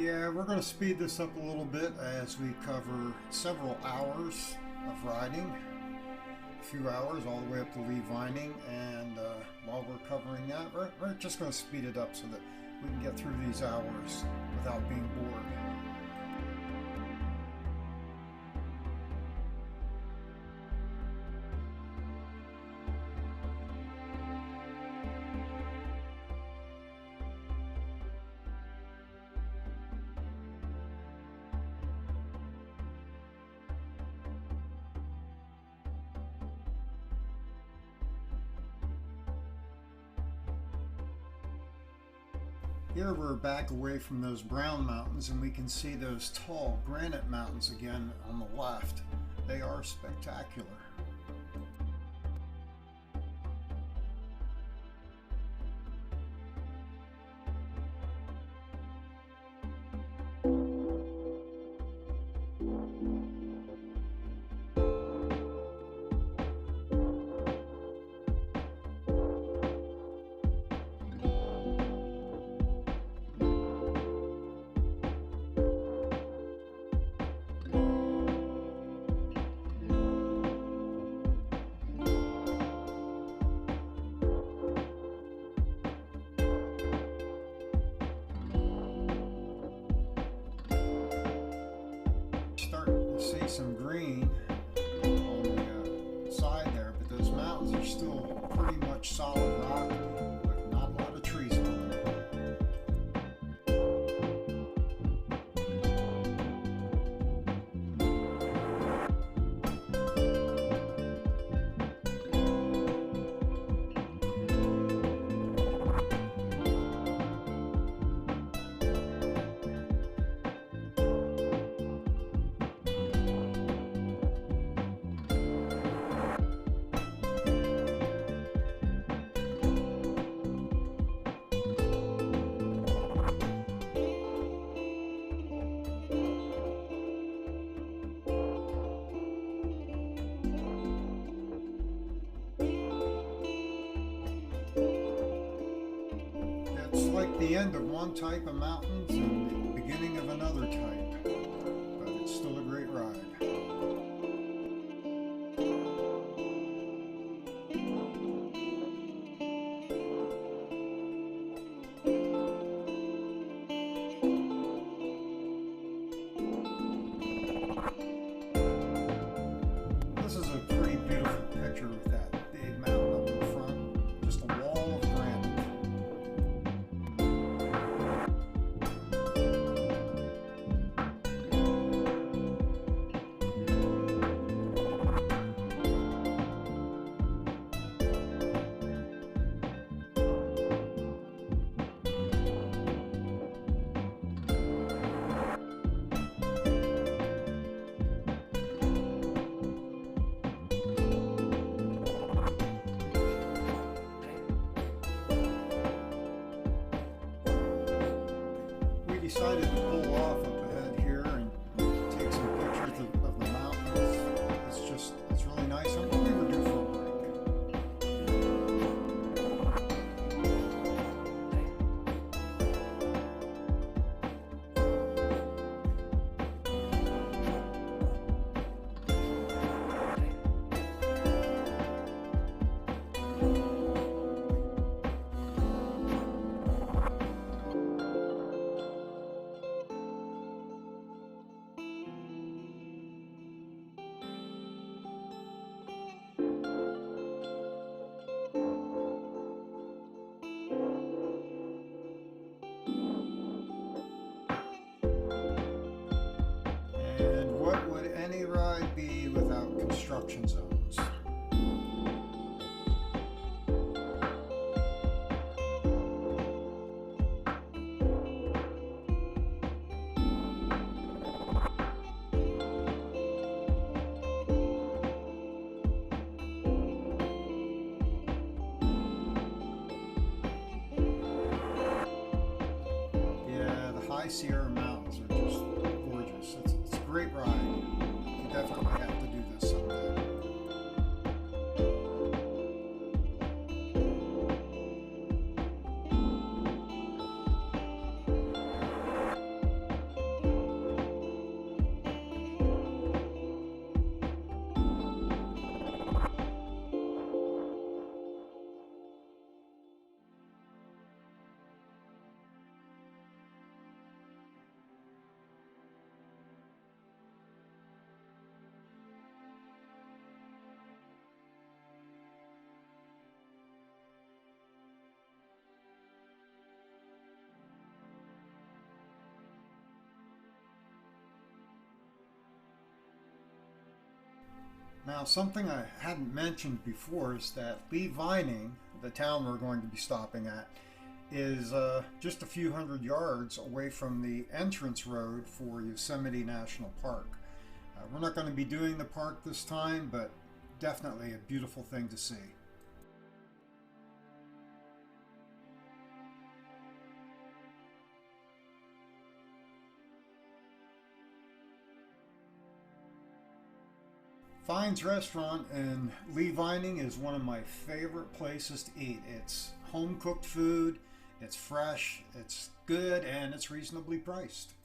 Yeah, we're going to speed this up a little bit as we cover several hours of riding, a few hours all the way up to Lee Vining, and while we're covering that, we're just going to speed it up so that we can get through these hours without being bored. Here we're back away from those brown mountains and we can see those tall granite mountains again on the left. They are spectacular. Starting to see some green on the side there, but those mountains are still pretty much solid rock with not a lot of trees on them. It's like the end of one type of mountains and the beginning of another type, but it's still a great ride. This is a pretty beautiful picture with that big mountain up in front, just a wall of granite. We decided to pull off up ahead here and take some pictures of the mountains. It's really nice. I think we were due for a break. And what would any ride be without construction zones? Yeah, the High Sierra Mountains are just gorgeous. It's a great ride. You definitely have to do this someday. Now, something I hadn't mentioned before is that Lee Vining, the town we're going to be stopping at, is just a few hundred yards away from the entrance road for Yosemite National Park. We're not going to be doing the park this time, but definitely a beautiful thing to see. Fine's Restaurant in Lee Vining is one of my favorite places to eat. It's home cooked food, it's fresh, it's good, and it's reasonably priced.